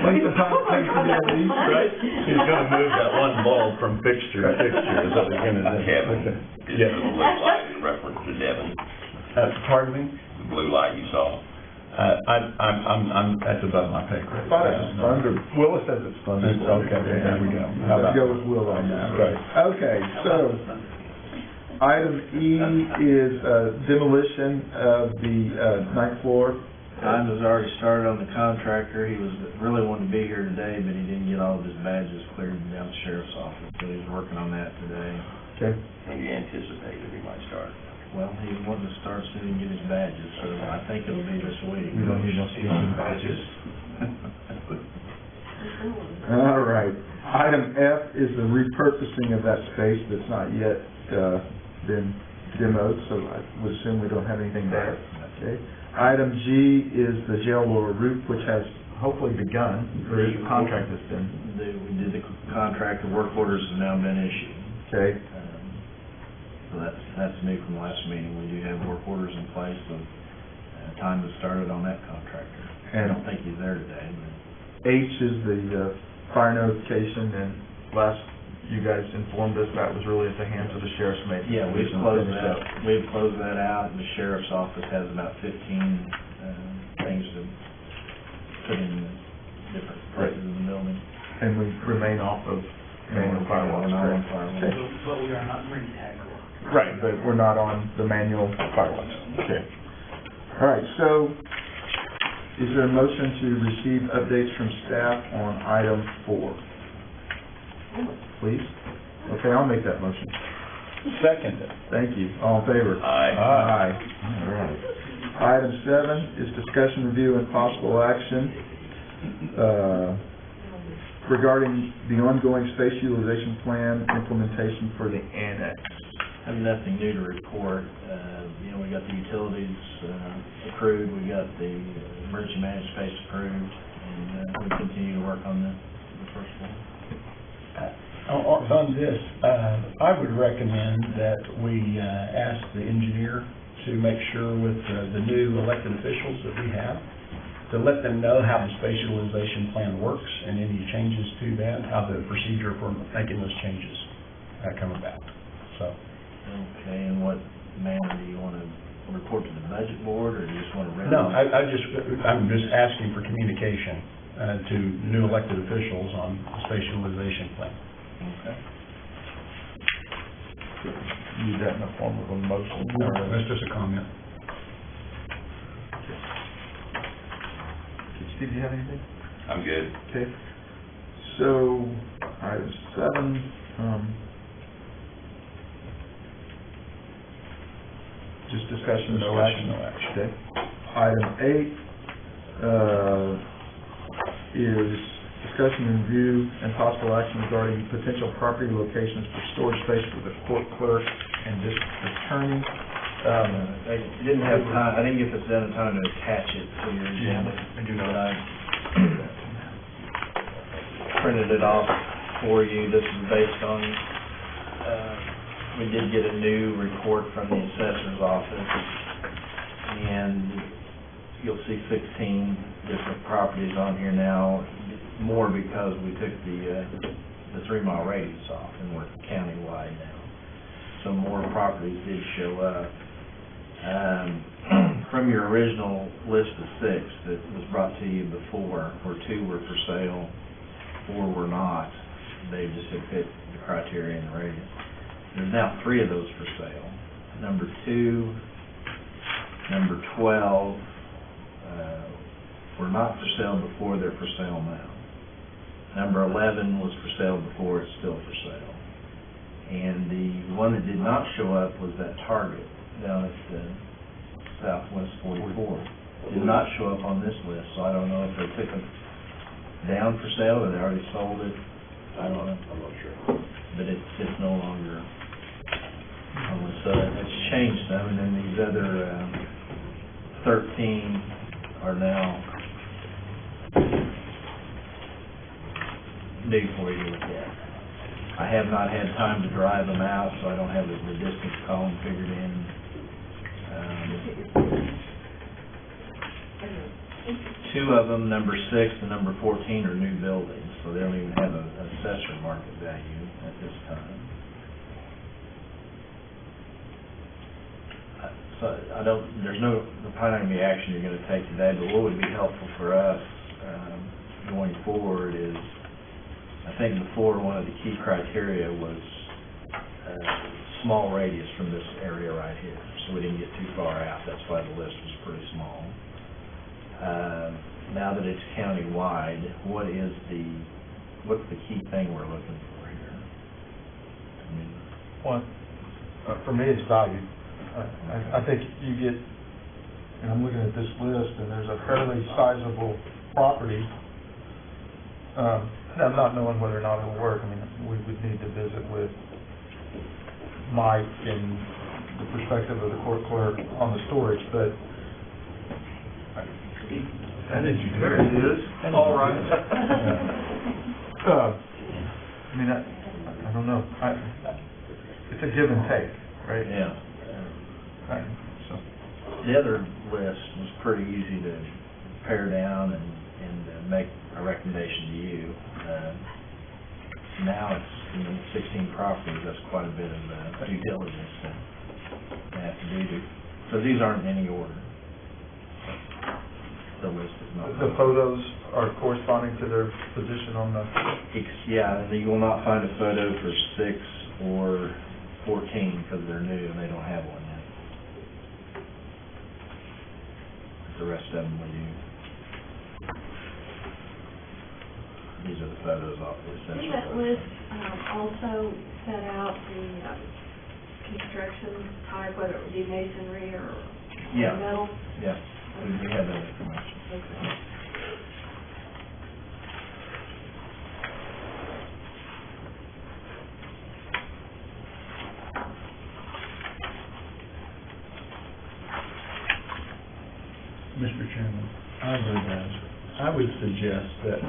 B: Length of time it takes to get at least, right?
E: He's gonna move that one bulb from fixture to fixture, is what he's gonna do.
F: Kevin, is
E: Yes.
F: the blue light in reference to Devon,
E: Pardon me?
F: the blue light you saw?
E: That's above my pay grade.
B: I thought it was thunder. Willis says it's thunder.
E: Okay, there we go. How
B: Let's
E: about-
B: go with Will on that.
E: Right.
B: Okay, so, item E is demolition of the ninth floor
H: Time has already started on the contractor. He was, really wanted to be here today, but he didn't get all of his badges cleared down the sheriff's office, so he's working on that today.
B: Okay.
F: And you anticipated he might start.
H: Well, he wanted to start soon and get his badges, so I think it'll be this week.
B: We don't need no speaking badges. All right. Item F is the repurposing of that space that's not yet been demoed, so I would assume we don't have anything there. Okay. Item G is the jail lower roof, which has hopefully begun. There is a contract that's been.
H: We did the contract, the work orders have now been issued.
B: Okay.
H: So that's new from last meeting. We do have work orders in place, so time has started on that contractor. I don't think he's there today, but.
B: H is the fire notification, and last you guys informed us that was really at the hands of the sheriff's mate.
H: Yeah, we've closed that out, and the sheriff's office has about 15 things to put in different places in the building.
B: And we remain off of manual firewalls, correct? Okay.
K: But we are not green tag.
B: Right, but we're not on the manual firewalls. Okay. All right, so is there a motion to receive updates from staff on item 4? Please? Okay, I'll make that motion.
E: Second.
B: Thank you. All in favor?
F: Aye.
B: Aye. All right. Item 7 is discussion, review, and possible action regarding the ongoing space utilization plan implementation for the annex.
H: I have nothing new to report. We got the utilities approved, we got the emergency managed space approved, and we continue to work on the first one.
E: On this, I would recommend that we ask the engineer to make sure with the new elected officials that we have, to let them know how the space utilization plan works and any changes to that, how the procedure for making those changes come about. So.
H: Okay, in what manner do you want to report to the budget board, or do you just want to?
E: No, I'm just asking for communication to new elected officials on the space utilization plan.
H: Okay.
B: Use that in the form of a motion.
E: That's just a comment.
B: Steve, do you have anything?
F: I'm good.
B: Okay. So, item 7, just discussion, no action. Okay. Item 8 is discussion and review and possible action regarding potential property locations for storage space for the court clerk and district attorney.
H: I didn't have time, I didn't get this done in time to attach it to your agenda.
E: I do know.
H: But I printed it off for you. This is based on, we did get a new report from the assessor's office, and you'll see 16 different properties on here now, more because we took the 3-mile radius off, and we're countywide now. So more properties did show up. From your original list of 6 that was brought to you before, where 2 were for sale, 4 were not, they just had fit the criteria and the radius. There's now 3 of those for sale. Number 2, number 12, were not for sale before, they're for sale now. Number 11 was for sale before, it's still for sale. And the one that did not show up was that Target down at Southwest 44. Did not show up on this list, so I don't know if they took it down for sale or they already sold it. I don't know.
J: I'm not sure.
H: But it's no longer on the, so it's changed some, and then these other 13 are now new for you to look at. I have not had time to drive them out, so I don't have the distance column figured in. 2 of them, number 6 and number 14, are new buildings, so they don't even have an assessor market value at this time. So there's probably not going to be action you're going to take today, but what would be helpful for us going forward is, I think before one of the key criteria was small radius from this area right here, so we didn't get too far out. That's why the list was pretty small. Now that it's countywide, what's the key thing we're looking for here? I mean,
L: One, for me, it's value. I think you get, and I'm looking at this list, and there's a fairly sizable property. And I'm not knowing whether or not it'll work. I mean, we would need to visit with Mike and the perspective of the court clerk on the storage, but
B: There it is. All right. I mean, I don't know. It's a give and take, right?
H: Yeah.
B: So.
H: The other list was pretty easy to pare down and make a recommendation to you. Now it's, 16 properties, that's quite a bit of due diligence to have to do. So these aren't in any order. The list is not.
B: The photos are corresponding to their position on the...
H: Yeah, and you will not find a photo for 6 or 14 because they're new and they don't have one yet. The rest of them we do. These are the photos off the
A: Did
H: essential.
A: that list also set out the construction type, whether it be masonry or
H: Yeah.
A: metal?
H: Yeah, we have that information.
A: Okay.
E: Mr. Chairman, I would suggest that,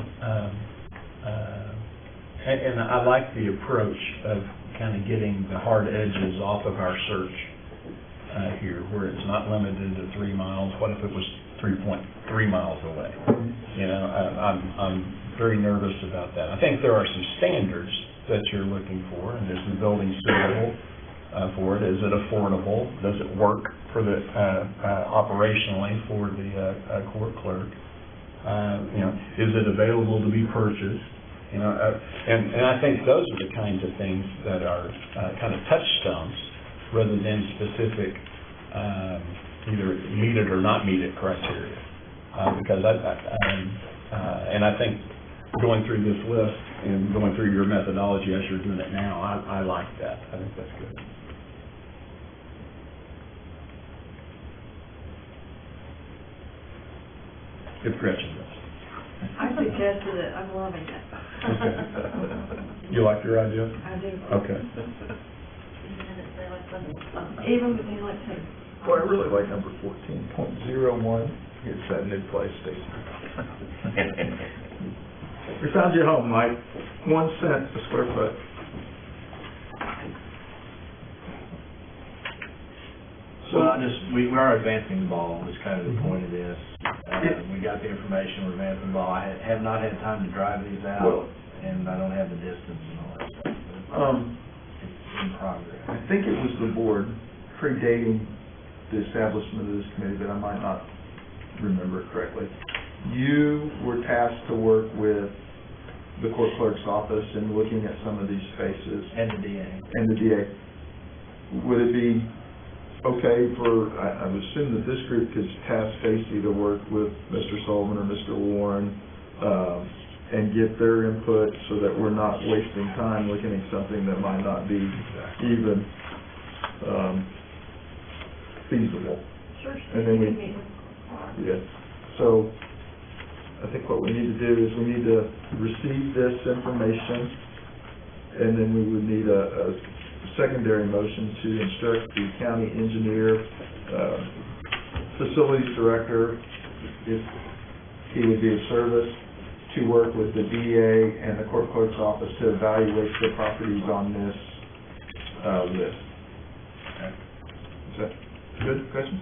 E: and I like the approach of kind of getting the hard edges off of our search here, where it's not limited to 3 miles. What if it was 3.3 miles away? You know, I'm very nervous about that. I think there are some standards that you're looking for, and is the building suitable for it? Is it affordable? Does it work for the operationally for the court clerk? You know, is it available to be purchased? You know, and I think those are the kinds of things that are kind of touchstones rather than specific either meet it or not meet it criteria. Because and I think going through this list and going through your methodology as you're doing it now, I like that. I think that's good. If Gretchen does.
A: I suggested it, I'm loving it.
E: You like your idea?
A: I do.
E: Okay.
A: Even with the election.
B: Boy, I really like number 14.01. It's that new place station. We found you home, Mike. 1 cent a square foot.
H: Well, we are advancing the ball, is kind of the point of this. We got the information, we're advancing the ball. I have not had time to drive these out, and I don't have the distance and all that stuff. It's in progress.
B: I think it was the board predating the establishment of this committee, but I might not remember it correctly. You were tasked to work with the court clerk's office in looking at some of these spaces.
H: And the DA.
B: And the DA. Would it be okay for, I would assume that this group could task Stacy to work with Mr. Sullivan or Mr. Warren and get their input so that we're not wasting time looking at something that might not be even feasible.
A: Sure.
B: And then yeah. So I think what we need to do is we need to receive this information, and then we would need a secondary motion to instruct the county engineer, facilities director, if he would be of service, to work with the DA and the court clerk's office to evaluate the properties on this list. Okay. Is that good question?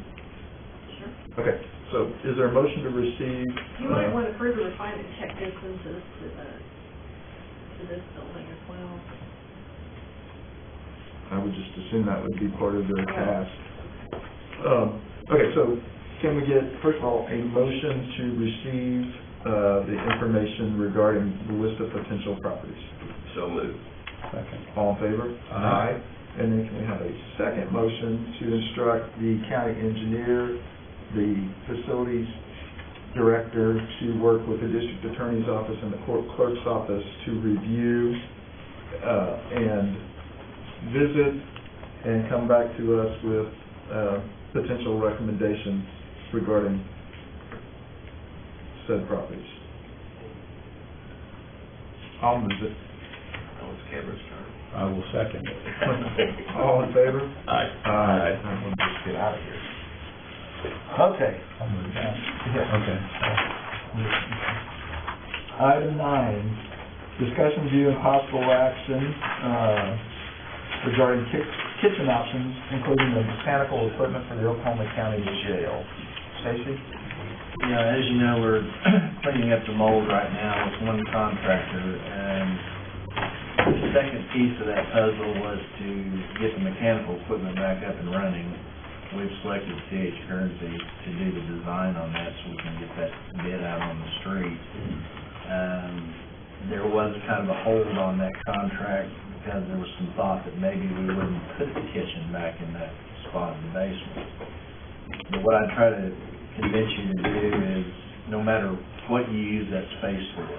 A: Sure.
B: Okay, so is there a motion to receive?
A: You might want to further refine and check distances to this building as well.
B: I would just assume that would be part of their task. Okay, so can we get, first of all, a motion to receive the information regarding the list of potential properties?
F: So moved.
B: Second. All in favor? Aye. And then can we have a second motion to instruct the county engineer, the facilities director to work with the district attorney's office and the court clerk's office to review and visit and come back to us with potential recommendations regarding said properties. I'll move it.
F: That was Kevin's turn.
E: I will second it.
B: All in favor?
F: Aye.
B: Aye.
J: I'm gonna just get out of here.
B: Okay.
L: I'll move that.
B: Yeah.
E: Okay.
B: Item 9, discussion, view, and possible action regarding kitchen options, including the mechanical equipment for the Oklahoma County Jail. Stacy?
H: Yeah, as you know, we're cleaning up the mold right now with one contractor, and the second piece of that puzzle was to get the mechanical equipment back up and running. We've selected C.H. Guernsey to do the design on that so we can get that bid out on the street. There was kind of a hold on that contract because there was some thought that maybe we wouldn't put the kitchen back in that spot in the basement. But what I try to convince you to do is, no matter what you use that space for,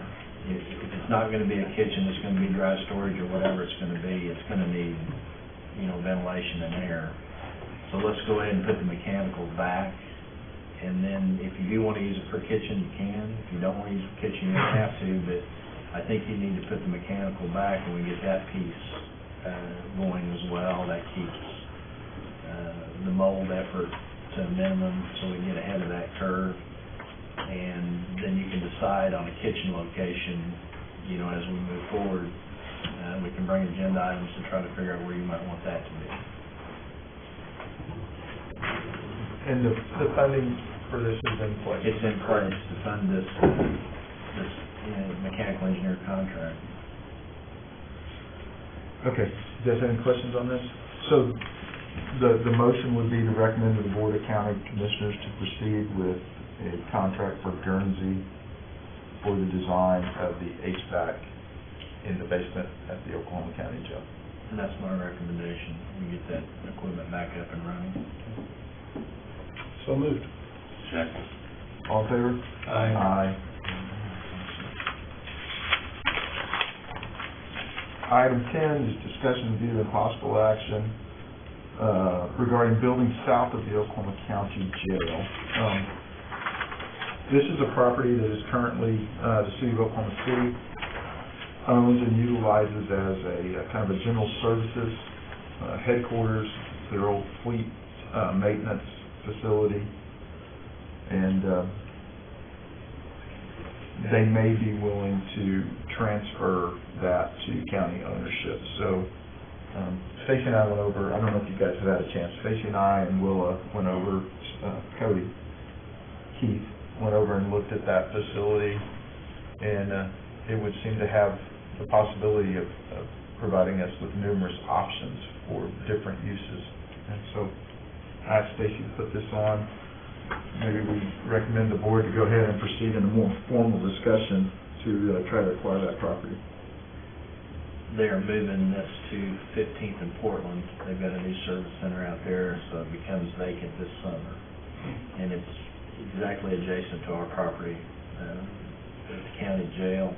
H: if it's not going to be a kitchen, it's going to be dry storage or whatever it's going to be, it's going to need, ventilation and air. So let's go ahead and put the mechanical back, and then if you do want to use it for kitchen, you can. If you don't want to use it for kitchen, you don't have to, but I think you need to put the mechanical back, and we get that piece going as well. That keeps the mold effort to a minimum, so we can get ahead of that curve. And then you can decide on a kitchen location, as we move forward. We can bring agenda items to try to figure out where you might want that to be.
B: And the funding for this is in place?
H: It's in place to fund this mechanical engineer contract.
B: Okay, does any questions on this? So, the motion would be to recommend to the Board of County Commissioners to proceed with a contract for Guernsey for the design of the HVAC in the basement at the Oklahoma County Jail.
H: And that's my recommendation. We get that equipment back up and running.
E: So moved.
F: Second.
B: All in favor?
E: Aye.
B: Aye. Item 10 is discussion, review, and possible action regarding buildings south of the Oklahoma County Jail. This is a property that is currently the City of Oklahoma City owns and utilizes as a kind of a general services headquarters, their old fleet maintenance facility, and they may be willing to transfer that to county ownership. So Stacy and I went over, I don't know if you guys have had a chance, Stacy and I and Willa went over, Cody, Keith, went over and looked at that facility, and it would seem to have the possibility of providing us with numerous options for different uses. And so I asked Stacy to put this on. Maybe we recommend the board to go ahead and proceed in a more formal discussion to try to acquire that property.
H: They are moving this to 15th and Portland. They've got a new service center out there, so it becomes vacant this summer. And it's exactly adjacent to our property at the county jail.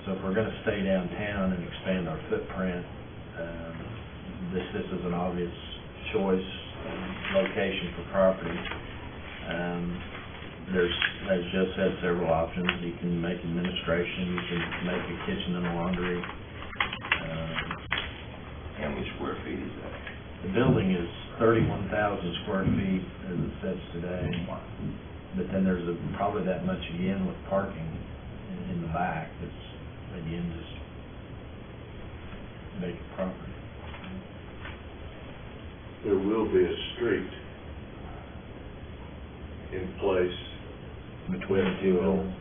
H: So if we're going to stay downtown and expand our footprint, this is an obvious choice location for property. There's, as Joe said, several options. You can make administration, you can make a kitchen and a laundry.
F: How many square feet is that?
H: The building is 31,000 square feet as it sits today. But then there's probably that much again with parking in the back. That's, again, just vacant property.
J: There will be a street in place
H: Between the two buildings.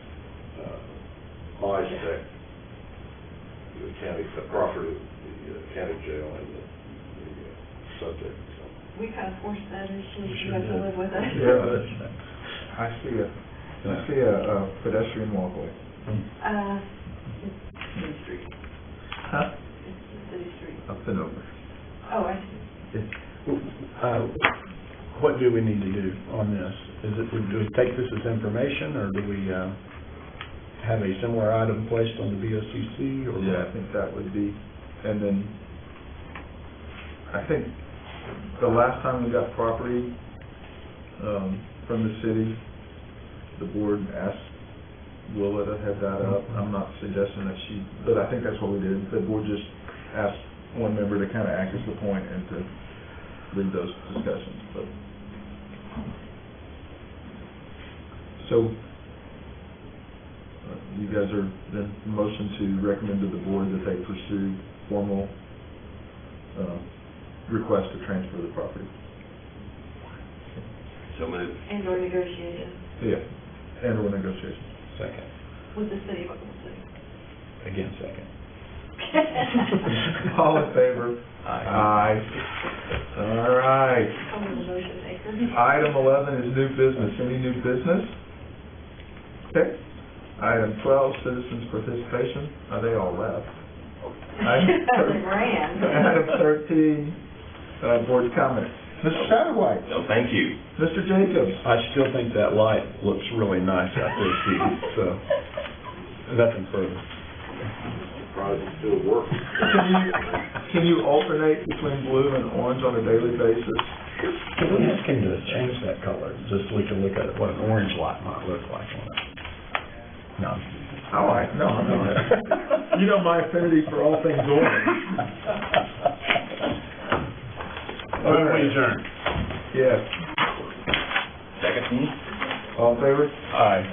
J: bisect the county, the property, the county jail and the subject.
A: We kind of forced that issue,
H: We
A: you
H: sure
A: have to
H: did.
A: live with it.
B: Yeah, I see a pedestrian walkway.
A: It's city street,
B: Huh?
A: it's the city street.
B: Up and over.
A: Oh, I see.
E: what do we need to do on this? Do we take this as information, or do we, have a similar item placed on the BOCC, or?
B: Yeah, I think that would be, and then, I think the last time we got property, from the city, the board asked Willa to head that up. I'm not suggesting that but I think that's what we did. The board just asked one member to kind of act as the point and to lead those discussions, but. So, you guys are, the motion to recommend to the board that they pursue formal, request to transfer the property.
F: So moved.
A: And/or negotiation
B: Yeah, and/or negotiation.
E: Second.
A: with the city of Oklahoma City.
E: Again, second.
B: All in favor?
E: Aye.
B: All right.
A: I'm the motion maker.
B: Item 11 is new business. Any new business? Okay. Item 12, citizens participation. They all left.
A: They ran.
B: Item 13, board comments. Mr. Satterwhite.
F: No, thank you.
B: Mr. Jacobs.
E: I still think that light looks really nice out there, Steve, so, nothing further.
J: Surprised it still works.
B: Can you alternate between blue and orange on a daily basis?
E: Can we ask him to change that color, just so we can look at what an orange light might look like on it? No.
B: Oh, no. You know my affinity for all things orange.
E: Move we adjourn.
B: Yes.
F: Second.
B: All in favor?
E: Aye.